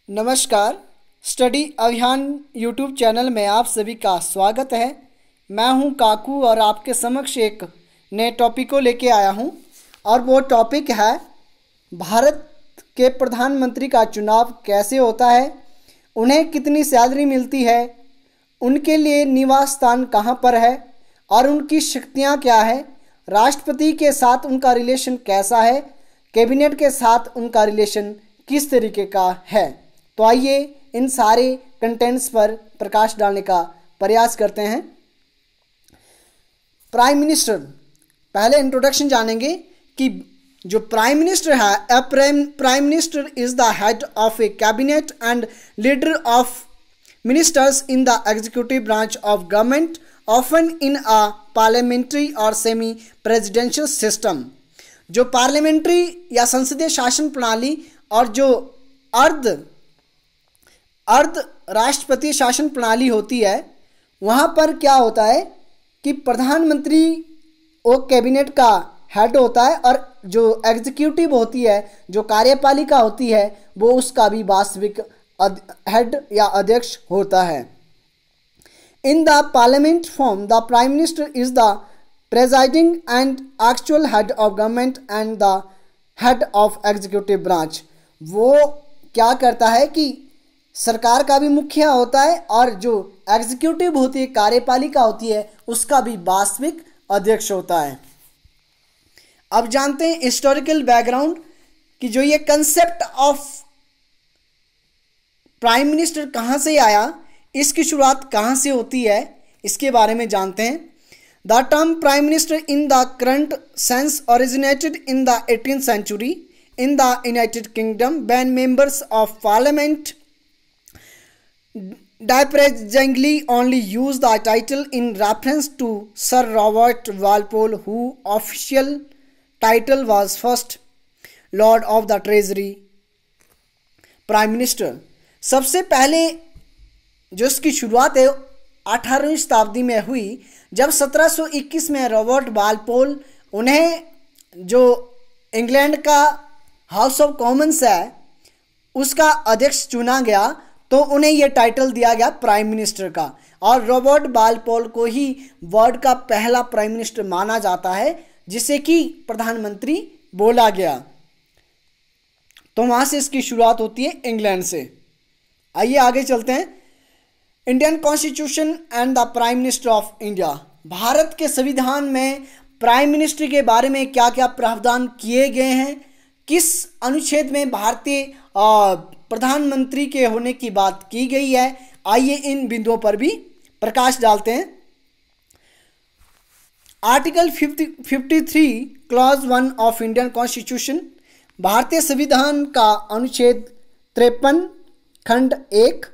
नमस्कार। स्टडी अभियान YouTube channel में आप सभी का स्वागत है। मैं हूं काकू और आपके समक्ष एक नए टॉपिक को लेके आया हूं और वो टॉपिक है भारत के प्रधानमंत्री का चुनाव कैसे होता है, उन्हें कितनी सैलरी मिलती है, उनके लिए निवास स्थान कहां पर है और उनकी शक्तियां क्या है, राष्ट्रपति के साथ उनका रिलेशन कैसा है, कैबिनेट के साथ उनका रिलेशन किस तरीके का है। तो आइए इन सारे कंटेंट्स पर प्रकाश डालने का प्रयास करते हैं। प्राइम मिनिस्टर, पहले इंट्रोडक्शन जानेंगे कि जो प्राइम मिनिस्टर है, prime minister is the head of A cabinet and leader of ministers in the executive branch of government, often in a parliamentary और सेमी प्रेसिडेंशियल सिस्टम। जो पार्लियामेंट्री या संसदीय शासन प्रणाली और जो अर्ध राष्ट्रपति शासन प्रणाली होती है, वहाँ पर क्या होता है कि प्रधानमंत्री वो कैबिनेट का हेड होता है और जो एग्जीक्यूटिव होती है, जो कार्यपालिका होती है, वो उसका भी वास्तविक हेड या अध्यक्ष होता है। In the parliament form the prime minister is the presiding and actual head of government and the head of executive branch. वो क्या करता है कि सरकार का भी मुखिया होता है और जो एग्जीक्यूटिव होती है, कार्यपालिका होती है, उसका भी वास्तविक अध्यक्ष होता है। अब जानते हैं हिस्टोरिकल बैकग्राउंड कि जो ये कंसेप्ट ऑफ प्राइम मिनिस्टर कहाँ से आया, इसकी शुरुआत कहाँ से होती है, इसके बारे में जानते हैं। The term prime minister in the current sense originated in the 18th century in the United Kingdom when members of parliament disparagingly only use the title in reference to Sir Robert Walpole, whose official title was First Lord of the Treasury, Prime Minister। सबसे पहले जो इसकी शुरुआत है 18वीं शताब्दी में हुई, जब 1721 में रॉबर्ट वालपोल, उन्हें जो इंग्लैंड का हाउस ऑफ कॉमन्स है उसका अध्यक्ष चुना गया, तो उन्हें यह टाइटल दिया गया प्राइम मिनिस्टर का। और रॉबर्ट वालपोल को ही वर्ल्ड का पहला प्राइम मिनिस्टर माना जाता है, जिसे कि प्रधानमंत्री बोला गया। तो वहां से इसकी शुरुआत होती है इंग्लैंड से। आइए आगे चलते हैं। Indian constitution and the prime minister of India. Bharat के संविधान में प्राइम मिनिस्टर के बारे में क्या क्या प्रावधान किए गए हैं, किस अनुच्छेद में भारतीय प्रधानमंत्री के होने की बात की गई है, आइए इन बिंदुओं पर भी प्रकाश डालते हैं। Article 53 clause 1 of Indian constitution, भारतीय संविधान का अनुच्छेद 53 खंड 1,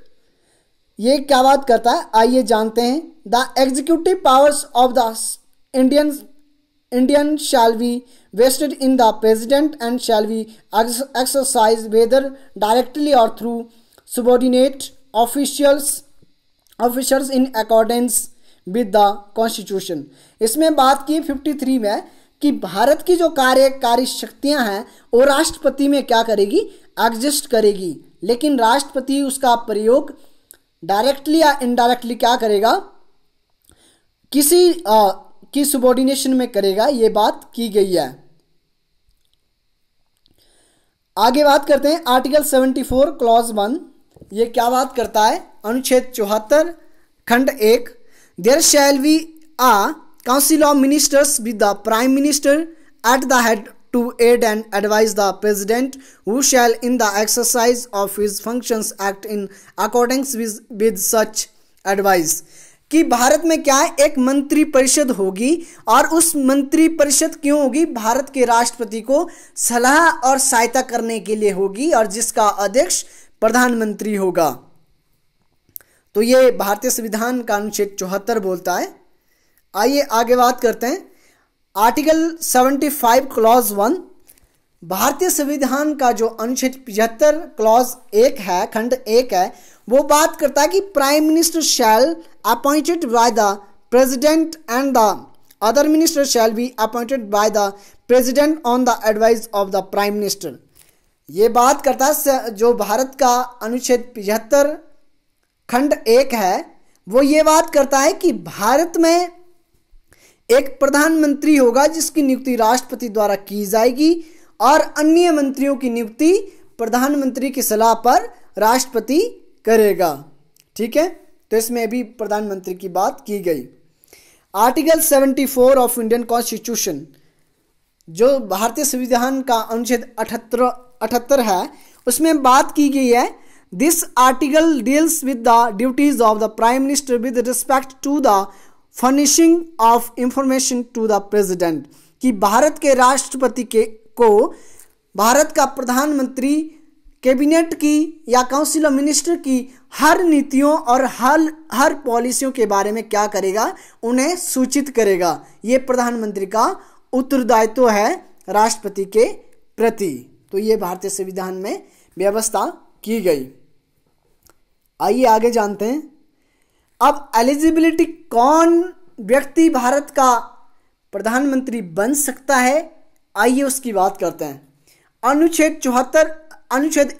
ये क्या बात करता है, आइए जानते हैं। The executive powers of the Indian shall be vested in the president and shall be exercised whether directly or through subordinate officials in accordance with the constitution। इसमें बात की 53 में कि भारत की जो कार्यकारी शक्तियां हैं वो राष्ट्रपति में क्या करेगी, एग्जिस्ट करेगी, लेकिन राष्ट्रपति उसका प्रयोग डायरेक्टली या इनडायरेक्टली क्या करेगा, किसी की सबॉर्डिनेशन में करेगा, ये बात की गई है। आगे बात करते हैं आर्टिकल 74 क्लॉज 1, ये क्या बात करता है, अनुच्छेद 74 खंड 1, there shall be a council of ministers with the prime minister at the head to aid and advise the president who shall in the exercise of his functions act in accordance with such advice. कि भारत में क्या है, एक मंत्री परिषद होगी और उस मंत्री परिषद क्यों होगी, भारत के राष्ट्रपति को सलाह और सहायता करने के लिए होगी और जिसका अध्यक्ष प्रधानमंत्री होगा। तो ये भारतीय संविधान का अनुच्छेद 74 बोलता है। आइए आगे बात करते हैं। आर्टिकल 75 क्लॉज 1, भारतीय संविधान का जो अनुच्छेद 75 क्लॉज 1 है, खंड 1 है, वो बात करता है कि prime minister shell appointed by the president and the other minister shall be appointed by the president on the advice of the prime minister. ये बात करता है जो भारत का अनुच्छेद 75 खंड 1 है, वो ये बात करता है कि भारत में एक प्रधानमंत्री होगा जिसकी नियुक्ति राष्ट्रपति द्वारा की जाएगी और अन्य मंत्रियों की नियुक्ति प्रधानमंत्री की सलाह पर राष्ट्रपति करेगा। ठीक है, तो इसमें भी प्रधानमंत्री की बात की गई। आर्टिकल 74 ऑफ इंडियन कॉन्स्टिट्यूशन, जो भारतीय संविधान का अनुच्छेद 78 है, उसमें बात की गई है, this article deals with the duties of the prime minister with respect to the furnishing of information to the president, कि भारत के राष्ट्रपति को भारत का प्रधानमंत्री कैबिनेट की या काउंसिल ऑफ मिनिस्टर की हर नीतियों और हर पॉलिसियों के बारे में क्या करेगा, उन्हें सूचित करेगा। ये प्रधानमंत्री का उत्तरदायित्व है राष्ट्रपति के प्रति। तो ये भारतीय संविधान में व्यवस्था की गई। आइए आगे जानते हैं। अब एलिजिबिलिटी, कौन व्यक्ति भारत का प्रधानमंत्री बन सकता है, आइए उसकी बात करते हैं। अनुच्छेद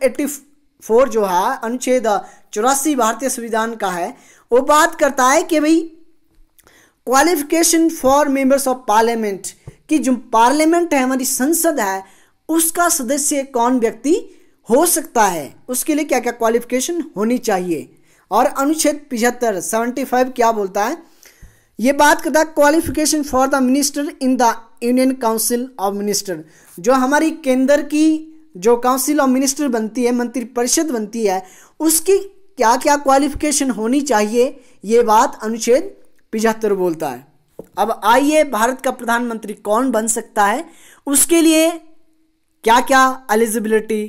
84 जो है, अनुच्छेद 84 भारतीय संविधान का है, वो बात करता है कि भाई qualification for members of parliament, कि जो पार्लियामेंट है, हमारी संसद है, उसका सदस्य कौन व्यक्ति हो सकता है, उसके लिए क्या क्या क्वालिफिकेशन होनी चाहिए। और अनुच्छेद 75 क्या बोलता है, ये बात करता है qualification for the minister in the union council of minister, जो हमारी केंद्र की जो काउंसिल ऑफ मिनिस्टर बनती है, मंत्री परिषद बनती है, उसकी क्या क्या क्वालिफिकेशन होनी चाहिए, ये बात अनुच्छेद 75 बोलता है। अब आइए, भारत का प्रधानमंत्री कौन बन सकता है, उसके लिए क्या क्या एलिजिबिलिटी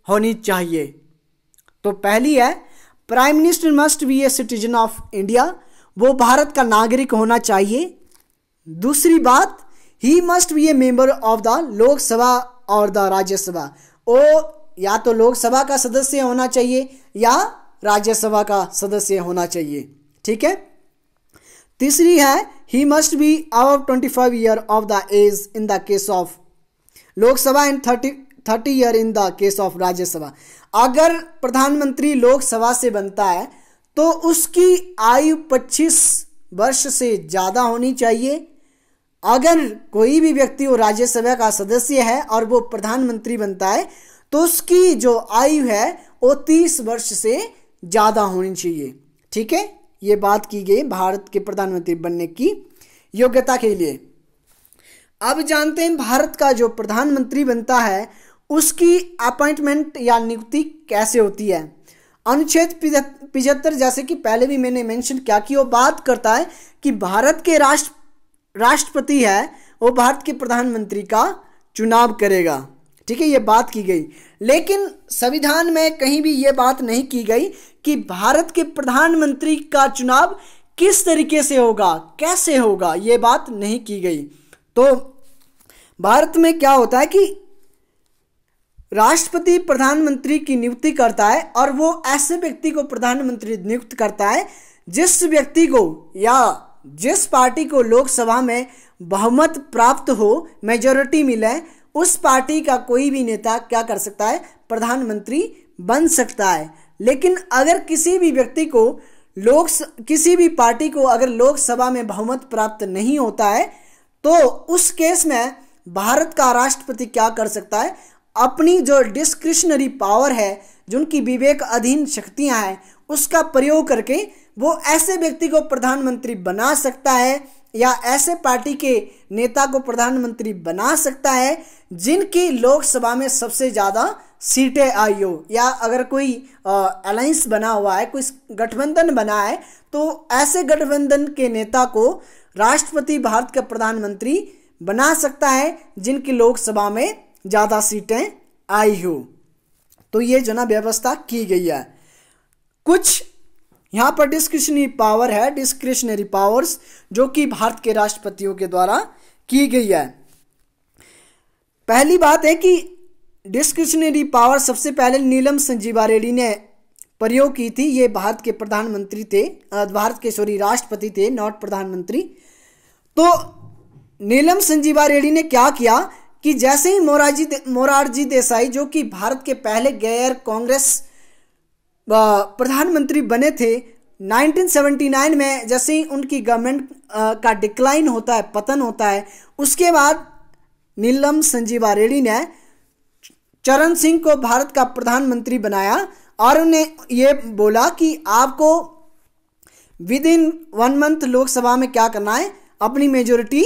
होनी चाहिए। तो पहली है, prime minister must be a citizen of India, वो भारत का नागरिक होना चाहिए। दूसरी बात, ही must B A member of the Lok Sabha और द राज्यसभा, वो या तो लोकसभा का सदस्य होना चाहिए या राज्यसभा का सदस्य होना चाहिए। ठीक है। तीसरी है, he must be above 25 year of the age in the case of Lok Sabha and 30 year in the case of Rajya Sabha. अगर प्रधानमंत्री लोकसभा से बनता है तो उसकी आयु 25 वर्ष से ज़्यादा होनी चाहिए। अगर कोई भी व्यक्ति वो राज्यसभा का सदस्य है और वो प्रधानमंत्री बनता है तो उसकी जो आयु है वो 30 वर्ष से ज़्यादा होनी चाहिए। ठीक है, ये बात की गई भारत के प्रधानमंत्री बनने की योग्यता के लिए। अब जानते हैं भारत का जो प्रधानमंत्री बनता है उसकी अपॉइंटमेंट या नियुक्ति कैसे होती है। अनुच्छेद 75, जैसे कि पहले भी मैंने मेंशन किया, कि वो बात करता है कि भारत के राष्ट्रपति है वो भारत के प्रधानमंत्री का चुनाव करेगा। ठीक है, ये बात की गई, लेकिन संविधान में कहीं भी ये बात नहीं की गई कि भारत के प्रधानमंत्री का चुनाव किस तरीके से होगा, कैसे होगा, ये बात नहीं की गई। तो भारत में क्या होता है कि राष्ट्रपति प्रधानमंत्री की नियुक्ति करता है और वो ऐसे व्यक्ति को प्रधानमंत्री नियुक्त करता है जिस व्यक्ति को या जिस पार्टी को लोकसभा में बहुमत प्राप्त हो, मेजॉरिटी मिले, उस पार्टी का कोई भी नेता क्या कर सकता है, प्रधानमंत्री बन सकता है। लेकिन अगर किसी भी व्यक्ति को किसी भी पार्टी को अगर लोकसभा में बहुमत प्राप्त नहीं होता है तो उस केस में भारत का राष्ट्रपति क्या कर सकता है, अपनी जो डिस्क्रिशनरी पावर है, जो उनकी विवेक अधीन शक्तियां हैं, उसका प्रयोग करके वो ऐसे व्यक्ति को प्रधानमंत्री बना सकता है या ऐसे पार्टी के नेता को प्रधानमंत्री बना सकता है जिनकी लोकसभा में सबसे ज़्यादा सीटें आई हो, या अगर कोई अलायंस बना हुआ है, कोई गठबंधन बना है, तो ऐसे गठबंधन के नेता को राष्ट्रपति भारत का प्रधानमंत्री बना सकता है जिनकी लोकसभा में ज़्यादा सीटें आई हो। तो ये जो ना व्यवस्था की गई है। कुछ यहाँ पर डिस्क्रिशनरी पावर है, डिस्क्रिशनरी पावर्स, जो कि भारत के राष्ट्रपतियों के द्वारा की गई है। पहली बात है कि डिस्क्रिशनरी पावर सबसे पहले नीलम संजीवा रेड्डी ने प्रयोग की थी। ये भारत के प्रधानमंत्री थे, राष्ट्रपति थे, नॉट प्रधानमंत्री। तो नीलम संजीवा रेड्डी ने क्या किया कि जैसे ही मोरारजी देसाई जो कि भारत के पहले गैर कांग्रेस प्रधानमंत्री बने थे, 1979 में जैसे ही उनकी गवर्नमेंट का डिक्लाइन होता है, पतन होता है, उसके बाद नीलम संजीवा रेड्डी ने चरण सिंह को भारत का प्रधानमंत्री बनाया और उन्हें ये बोला कि आपको विद इन 1 मंथ लोकसभा में क्या करना है, अपनी मेजोरिटी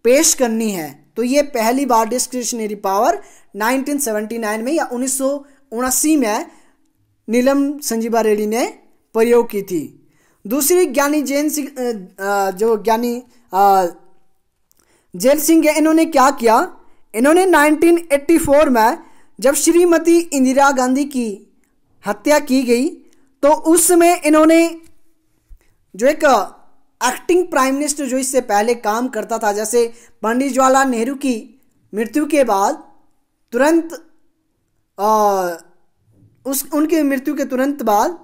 पेश करनी है। तो ये पहली बार डिस्क्रिशनरी पावर 1979 में या 1979 में नीलम संजीवा रेड्डी ने प्रयोग की थी। दूसरी ज्ञानी जेल सिंह है, इन्होंने क्या किया, इन्होंने 1984 में जब श्रीमती इंदिरा गांधी की हत्या की गई तो उस समय इन्होंने जो एक एक्टिंग प्राइम मिनिस्टर जो इससे पहले काम करता था, जैसे पंडित जवाहरलाल नेहरू की मृत्यु के बाद तुरंत उनके मृत्यु के तुरंत बाद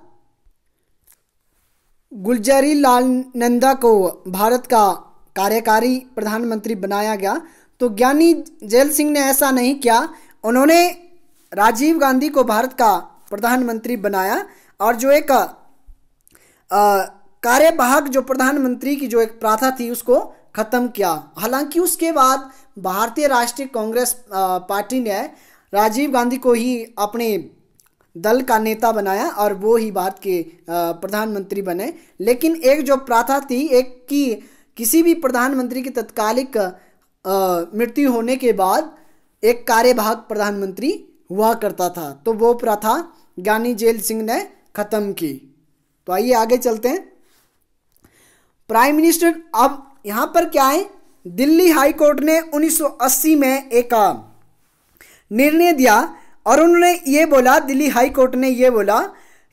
गुलजारी लाल नंदा को भारत का कार्यकारी प्रधानमंत्री बनाया गया। तो ज्ञानी जेल सिंह ने ऐसा नहीं किया, उन्होंने राजीव गांधी को भारत का प्रधानमंत्री बनाया और जो एक कार्यवाहक जो प्रधानमंत्री की जो एक प्रथा थी उसको खत्म किया। हालांकि उसके बाद भारतीय राष्ट्रीय कांग्रेस पार्टी ने राजीव गांधी को ही अपने दल का नेता बनाया और वो ही भारत के प्रधानमंत्री बने। लेकिन एक जो प्रथा थी, एक कि किसी भी प्रधानमंत्री की तत्कालिक मृत्यु होने के बाद एक कार्यवाहक प्रधानमंत्री हुआ करता था, तो वो प्रथा ज्ञानी जेल सिंह ने खत्म की। तो आइए आगे चलते हैं। प्राइम मिनिस्टर, अब यहाँ पर क्या है, दिल्ली हाई कोर्ट ने 1980 में एक निर्णय दिया और उन्होंने ये बोला, दिल्ली हाई कोर्ट ने ये बोला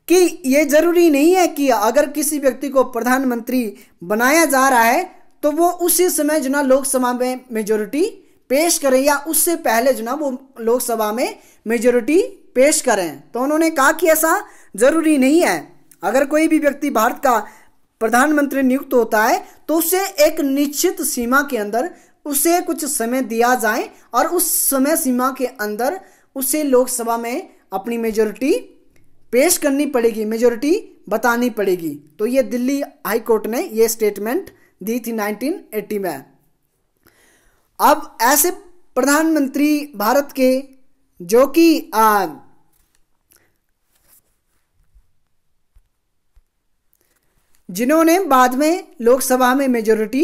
कि ये जरूरी नहीं है कि अगर किसी व्यक्ति को प्रधानमंत्री बनाया जा रहा है तो वो उसी समय जो ना लोकसभा में मेजोरिटी पेश करें या उससे पहले जो ना वो लोकसभा में मेजोरिटी पेश करें। तो उन्होंने कहा कि ऐसा जरूरी नहीं है। अगर कोई भी व्यक्ति भारत का प्रधानमंत्री नियुक्त होता है तो उसे एक निश्चित सीमा के अंदर उसे कुछ समय दिया जाए और उस समय सीमा के अंदर उसे लोकसभा में अपनी मेजोरिटी पेश करनी पड़ेगी, मेजोरिटी बतानी पड़ेगी। तो ये दिल्ली हाई कोर्ट ने ये स्टेटमेंट दी थी 1980 में। अब ऐसे प्रधानमंत्री भारत के जो कि जिन्होंने बाद में लोकसभा में मेजोरिटी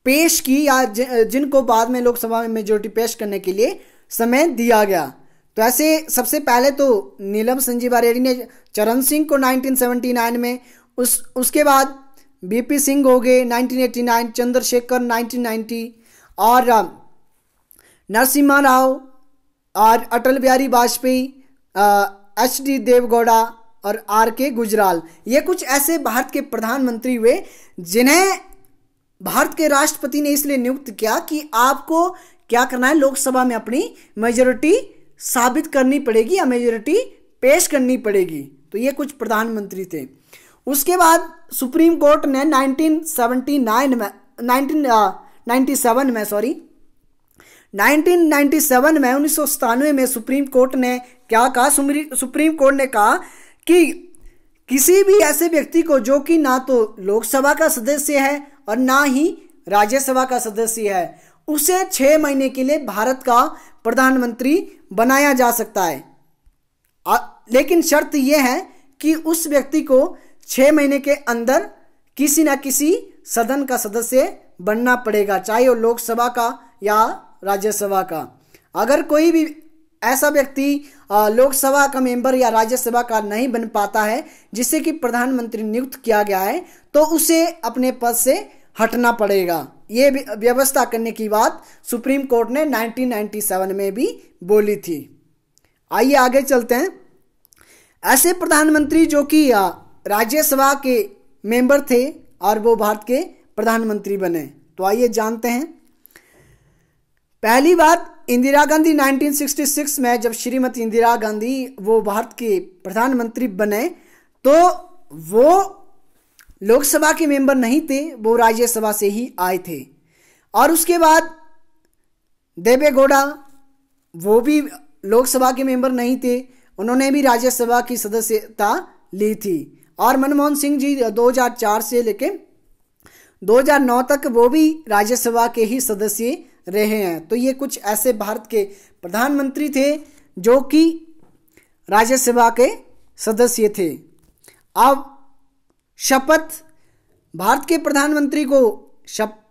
पेश की या जिनको बाद में लोकसभा में मेजोरिटी पेश करने के लिए समय दिया गया, तो ऐसे सबसे पहले तो नीलम संजीवा रेड्डी ने चरण सिंह को 1979 में, उसके बाद बीपी सिंह हो गए 1989, चंद्रशेखर 1990 और नरसिम्हा राव और अटल बिहारी वाजपेयी, एच.डी. देवगौड़ा और आर.के. गुजराल, ये कुछ ऐसे भारत के प्रधानमंत्री हुए जिन्हें भारत के राष्ट्रपति ने इसलिए नियुक्त किया कि आपको क्या करना है, लोकसभा में अपनी मेजोरिटी साबित करनी पड़ेगी या मेजोरिटी पेश करनी पड़ेगी। तो ये कुछ प्रधानमंत्री थे। उसके बाद सुप्रीम कोर्ट ने 1997 में 1997 में सुप्रीम कोर्ट ने क्या कहा, सुप्रीम कोर्ट ने कहा कि किसी भी ऐसे व्यक्ति को जो कि ना तो लोकसभा का सदस्य है और ना ही राज्यसभा का सदस्य है, उसे 6 महीने के लिए भारत का प्रधानमंत्री बनाया जा सकता है। लेकिन शर्त यह है कि उस व्यक्ति को 6 महीने के अंदर किसी ना किसी सदन का सदस्य बनना पड़ेगा, चाहे वो लोकसभा का या राज्यसभा का। अगर कोई भी ऐसा व्यक्ति लोकसभा का मेंबर या राज्यसभा का नहीं बन पाता है जिससे कि प्रधानमंत्री नियुक्त किया गया है, तो उसे अपने पद से हटना पड़ेगा। ये व्यवस्था करने की बात सुप्रीम कोर्ट ने 1997 में भी बोली थी। आइए आगे चलते हैं। ऐसे प्रधानमंत्री जो कि राज्यसभा के मेंबर थे और वो भारत के प्रधानमंत्री बने, तो आइए जानते हैं। पहली बात, इंदिरा गांधी 1966 में जब श्रीमती इंदिरा गांधी वो भारत के प्रधानमंत्री बने तो वो लोकसभा के मेंबर नहीं थे, वो राज्यसभा से ही आए थे। और उसके बाद देवेगौड़ा वो भी लोकसभा के मेंबर नहीं थे, उन्होंने भी राज्यसभा की सदस्यता ली थी। और मनमोहन सिंह जी 2004 से लेके 2009 तक वो भी राज्यसभा के ही सदस्य रहे हैं। तो ये कुछ ऐसे भारत के प्रधानमंत्री थे जो कि राज्यसभा के सदस्य थे। अब शपथ, भारत के प्रधानमंत्री को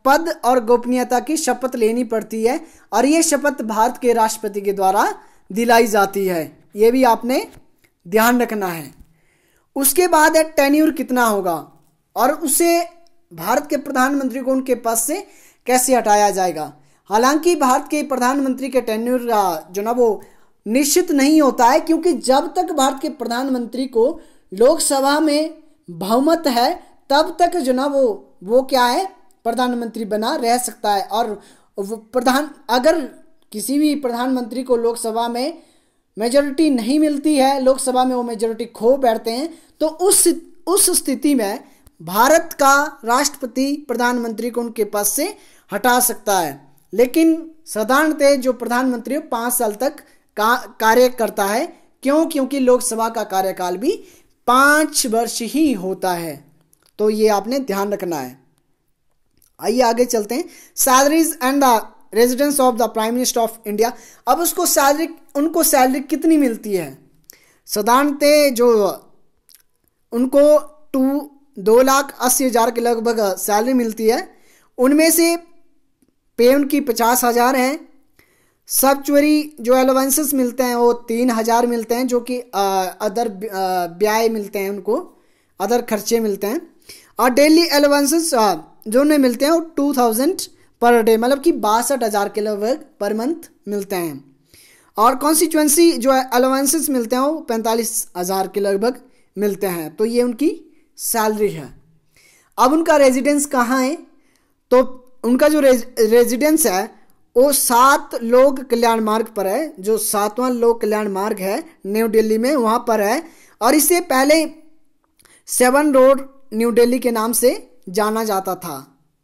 पद और गोपनीयता की शपथ लेनी पड़ती है और ये शपथ भारत के राष्ट्रपति के द्वारा दिलाई जाती है, ये भी आपने ध्यान रखना है। उसके बाद है टेन्यूर कितना होगा और उसे भारत के प्रधानमंत्री को उनके पद से कैसे हटाया जाएगा। हालांकि भारत के प्रधानमंत्री के टेन्यूर जो ना वो निश्चित नहीं होता है, क्योंकि जब तक भारत के प्रधानमंत्री को लोकसभा में बहुमत है तब तक जो ना वो क्या है, प्रधानमंत्री बना रह सकता है। और अगर किसी भी प्रधानमंत्री को लोकसभा में मेजॉरिटी नहीं मिलती है, लोकसभा में वो मेजॉरिटी खो बैठते हैं, तो उस स्थिति में भारत का राष्ट्रपति प्रधानमंत्री को उनके पद से हटा सकता है। लेकिन साधारणतः जो प्रधानमंत्री 5 साल तक कार्य करता है। क्यों? क्योंकि लोकसभा का कार्यकाल भी 5 वर्ष ही होता है। तो ये आपने ध्यान रखना है। आइए आगे चलते हैं। Salaries and the residence of the prime minister of India. अब उनको सैलरी कितनी मिलती है? साधारणतः जो उनको 2,80,000 के लगभग सैलरी मिलती है। उनमें से पे उनकी 50,000 है। सब्चुअरी जो अलाउंसेस मिलते हैं वो 3,000 मिलते हैं, जो कि अदर ब्याय मिलते हैं, उनको अदर खर्चे मिलते हैं। और डेली अलाउंसेस जो उन्हें मिलते हैं वो 2,000 पर डे, मतलब कि 62,000 के लगभग पर मंथ मिलते हैं। और कॉन्स्टिट्यूएंसी जो अलाउंसेस मिलते हैं वो 45,000 के लगभग मिलते हैं। तो ये उनकी सैलरी है। अब उनका रेजिडेंस कहाँ है? तो उनका जो रेजिडेंस है वो 7 लोक कल्याण मार्ग पर है, जो 7वां लोक कल्याण मार्ग है न्यू दिल्ली में, वहाँ पर है। और इससे पहले 7 रोड न्यू दिल्ली के नाम से जाना जाता था।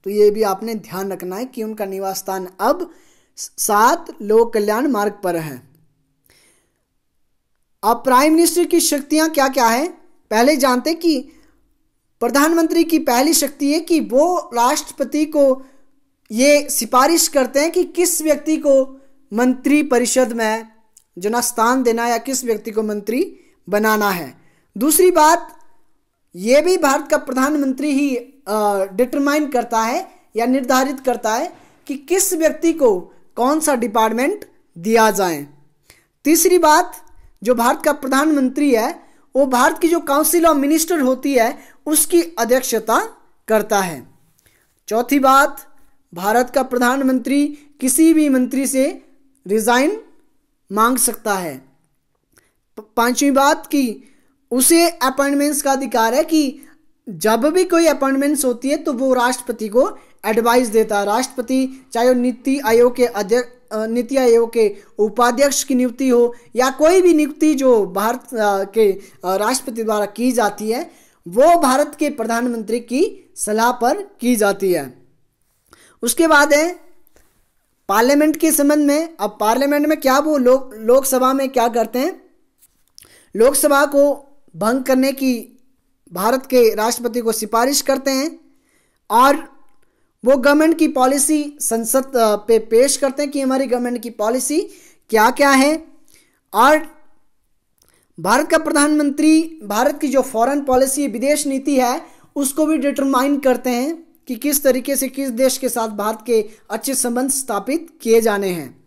तो ये भी आपने ध्यान रखना है कि उनका निवास स्थान अब 7 लोक कल्याण मार्ग पर है। अब प्राइम मिनिस्टर की शक्तियां क्या क्या है पहले जानते हैं कि प्रधानमंत्री की पहली शक्ति है कि वो राष्ट्रपति को ये सिफारिश करते हैं कि किस व्यक्ति को मंत्री परिषद में जो ना स्थान देना या किस व्यक्ति को मंत्री बनाना है। दूसरी बात, ये भी भारत का प्रधानमंत्री ही डिटरमाइन करता है या निर्धारित करता है कि किस व्यक्ति को कौन सा डिपार्टमेंट दिया जाए। तीसरी बात, जो भारत का प्रधानमंत्री है वो भारत की जो काउंसिल ऑफ मिनिस्टर होती है उसकी अध्यक्षता करता है। चौथी बात, भारत का प्रधानमंत्री किसी भी मंत्री से रिजाइन मांग सकता है। पांचवी बात कि उसे अपॉइंटमेंट्स का अधिकार है कि जब भी कोई अपॉइंटमेंट्स होती है तो वो राष्ट्रपति को एडवाइस देता है। राष्ट्रपति चाहे वो नीति आयोग के उपाध्यक्ष की नियुक्ति हो या कोई भी नियुक्ति जो भारत के राष्ट्रपति द्वारा की जाती है वो भारत के प्रधानमंत्री की सलाह पर की जाती है। उसके बाद है पार्लियामेंट के संबंध में। अब पार्लियामेंट में क्या वो लोकसभा में क्या करते हैं, लोकसभा को भंग करने की भारत के राष्ट्रपति को सिफारिश करते हैं और वो गवर्नमेंट की पॉलिसी संसद पे पेश करते हैं कि हमारी गवर्नमेंट की पॉलिसी क्या क्या है। और भारत का प्रधानमंत्री भारत की जो फॉरेन पॉलिसी विदेश नीति है उसको भी डिटरमाइन करते हैं कि किस तरीके से किस देश के साथ भारत के अच्छे संबंध स्थापित किए जाने हैं।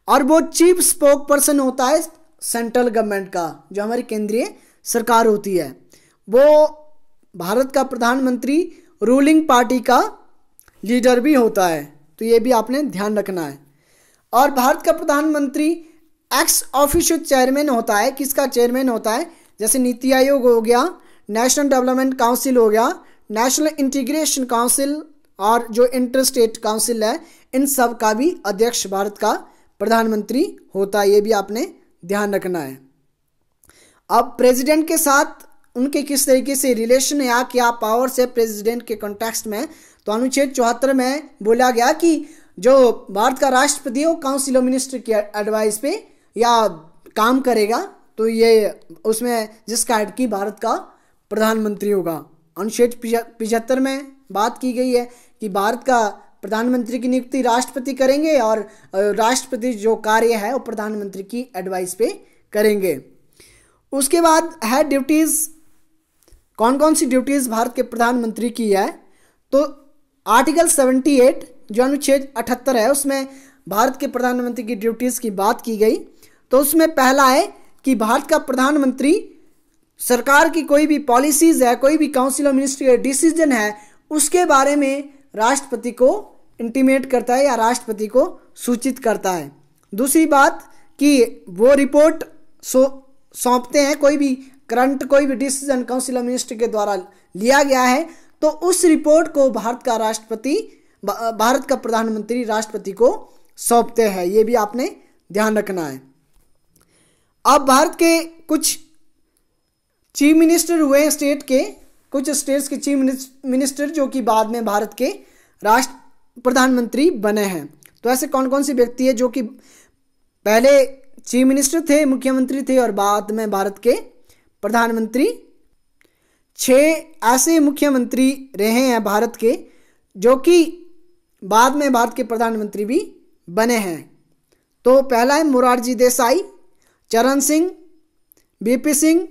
और वो चीफ स्पोक पर्सन होता है सेंट्रल गवर्नमेंट का, जो हमारी केंद्रीय सरकार होती है। वो भारत का प्रधानमंत्री रूलिंग पार्टी का लीडर भी होता है। तो ये भी आपने ध्यान रखना है। और भारत का प्रधानमंत्री एक्स ऑफिशियो चेयरमैन होता है। किसका चेयरमैन होता है? जैसे नीति आयोग हो गया, नेशनल डेवलपमेंट काउंसिल हो गया, नेशनल इंटीग्रेशन काउंसिल और जो इंटर स्टेट काउंसिल है, इन सब का भी अध्यक्ष भारत का प्रधानमंत्री होता है। ये भी आपने ध्यान रखना है। अब प्रेसिडेंट के साथ उनके किस तरीके से रिलेशन या क्या पावर्स है प्रेसिडेंट के कॉन्टेक्स्ट में, तो अनुच्छेद 74 में बोला गया कि जो भारत का राष्ट्रपति है वो काउंसिल ऑफ मिनिस्टर की एडवाइस पे या काम करेगा। तो ये उसमें जिसका हेड की भारत का प्रधानमंत्री होगा। अनुच्छेद 75 में बात की गई है कि भारत का प्रधानमंत्री की नियुक्ति राष्ट्रपति करेंगे और राष्ट्रपति जो कार्य है वो प्रधानमंत्री की एडवाइस पे करेंगे। उसके बाद है ड्यूटीज़, कौन कौन सी ड्यूटीज़ भारत के प्रधानमंत्री की है। तो आर्टिकल 78 जो अनुच्छेद 78 है उसमें भारत के प्रधानमंत्री की ड्यूटीज़ की बात की गई। तो उसमें पहला है कि भारत का प्रधानमंत्री सरकार की कोई भी पॉलिसीज़ है, कोई भी काउंसिल ऑफ मिनिस्ट्री का डिसीजन है, उसके बारे में राष्ट्रपति को इंटीमेट करता है या राष्ट्रपति को सूचित करता है। दूसरी बात कि वो रिपोर्ट सौंपते हैं, कोई भी करंट कोई भी डिसीजन काउंसिल ऑफ मिनिस्टर के द्वारा लिया गया है तो उस रिपोर्ट को भारत का प्रधानमंत्री राष्ट्रपति को सौंपते हैं। ये भी आपने ध्यान रखना है। अब भारत के कुछ चीफ मिनिस्टर हुए स्टेट के, कुछ स्टेट्स के चीफ मिनिस्टर जो कि बाद में भारत के प्रधानमंत्री बने हैं। तो ऐसे कौन कौन से व्यक्ति है जो कि पहले चीफ मिनिस्टर थे, मुख्यमंत्री थे और बाद में भारत के प्रधानमंत्री। 6 ऐसे मुख्यमंत्री रहे हैं भारत के जो कि बाद में भारत के प्रधानमंत्री भी बने हैं। तो पहला है Morarji Desai, Charan Singh, VP Singh,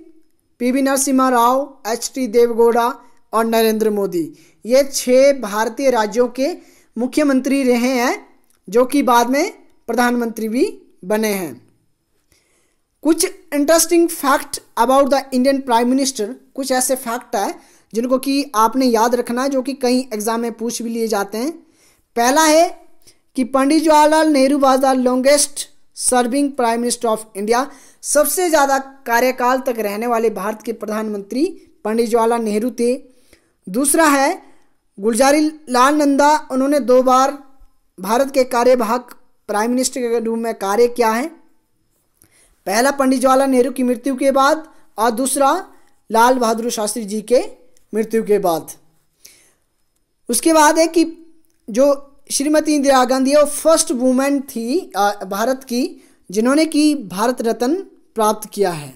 PV Narasimha Rao, HD Deve Gowda और नरेंद्र मोदी। ये 6 भारतीय राज्यों के मुख्यमंत्री रहे हैं जो कि बाद में प्रधानमंत्री भी बने हैं। कुछ interesting fact about the Indian prime minister, कुछ ऐसे फैक्ट है जिनको कि आपने याद रखना है जो कि कई एग्जाम में पूछ भी लिए जाते हैं। पहला है कि Pandit Jawaharlal Nehru was the longest serving prime minister of India. सबसे ज़्यादा कार्यकाल तक रहने वाले भारत के प्रधानमंत्री पंडित जवाहरलाल नेहरू थे। दूसरा है गुलजारी लाल नंदा, उन्होंने 2 बार भारत के कार्यवाहक प्राइम मिनिस्टर के रूप में कार्य किया है। पहला पंडित जवाहरलाल नेहरू की मृत्यु के बाद और दूसरा लाल बहादुर शास्त्री जी के मृत्यु के बाद। उसके बाद है कि जो श्रीमती इंदिरा गांधी है वो फर्स्ट वुमेन थी भारत की जिन्होंने कि भारत रत्न प्राप्त किया है।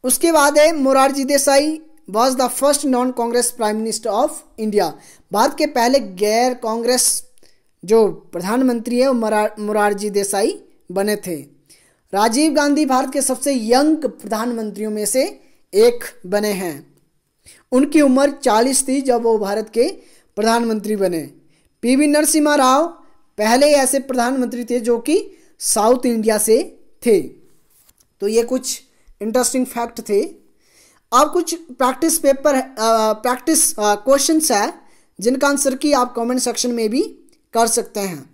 उसके बाद है Morarji Desai was the first non Congress prime minister of India. Bharat के पहले गैर कांग्रेस जो प्रधानमंत्री है वो मोरारजी देसाई बने थे। राजीव गांधी भारत के सबसे यंग प्रधानमंत्रियों में से एक बने हैं। उनकी उम्र 40 थी जब वो भारत के प्रधानमंत्री बने। पीवी नरसिम्हा राव पहले ऐसे प्रधानमंत्री थे जो कि साउथ इंडिया से थे। तो ये कुछ इंटरेस्टिंग फैक्ट थे। अब कुछ प्रैक्टिस क्वेश्चंस है जिनका आंसर की आप कमेंट सेक्शन में भी कर सकते हैं।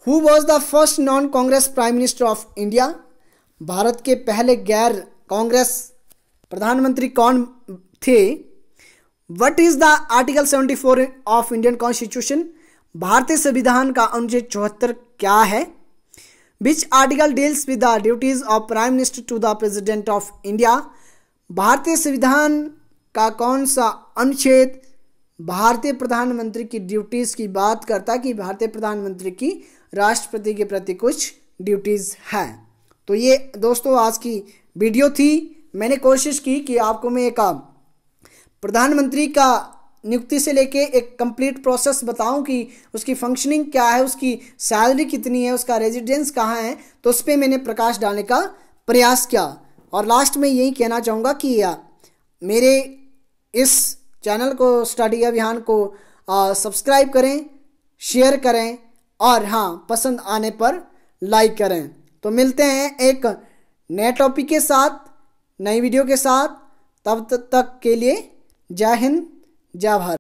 Who was the first non Congress prime minister of India. Bharat के पहले गैर कांग्रेस प्रधानमंत्री कौन थे। What is the article 74 of Indian constitution. भारतीय संविधान का अनुच्छेद 74 क्या है। Which article deals with the duties of prime minister to the president of India. भारतीय संविधान का कौन सा अनुच्छेद भारतीय प्रधानमंत्री की ड्यूटीज की बात करता है कि भारतीय प्रधानमंत्री की राष्ट्रपति के प्रति कुछ ड्यूटीज है। तो ये दोस्तों आज की वीडियो थी। मैंने कोशिश की कि आपको मैं एक प्रधानमंत्री का नियुक्ति से लेके एक कंप्लीट प्रोसेस बताऊं कि उसकी फंक्शनिंग क्या है, उसकी सैलरी कितनी है, उसका रेजिडेंस कहाँ है। तो उस पर मैंने प्रकाश डालने का प्रयास किया। और लास्ट में यही कहना चाहूँगा कि मेरे इस चैनल को स्टडी अभियान को सब्सक्राइब करें, शेयर करें और हाँ पसंद आने पर लाइक करें। तो मिलते हैं एक नए टॉपिक के साथ, नई वीडियो के साथ। तब तक के लिए जय हिंद, जय भारत।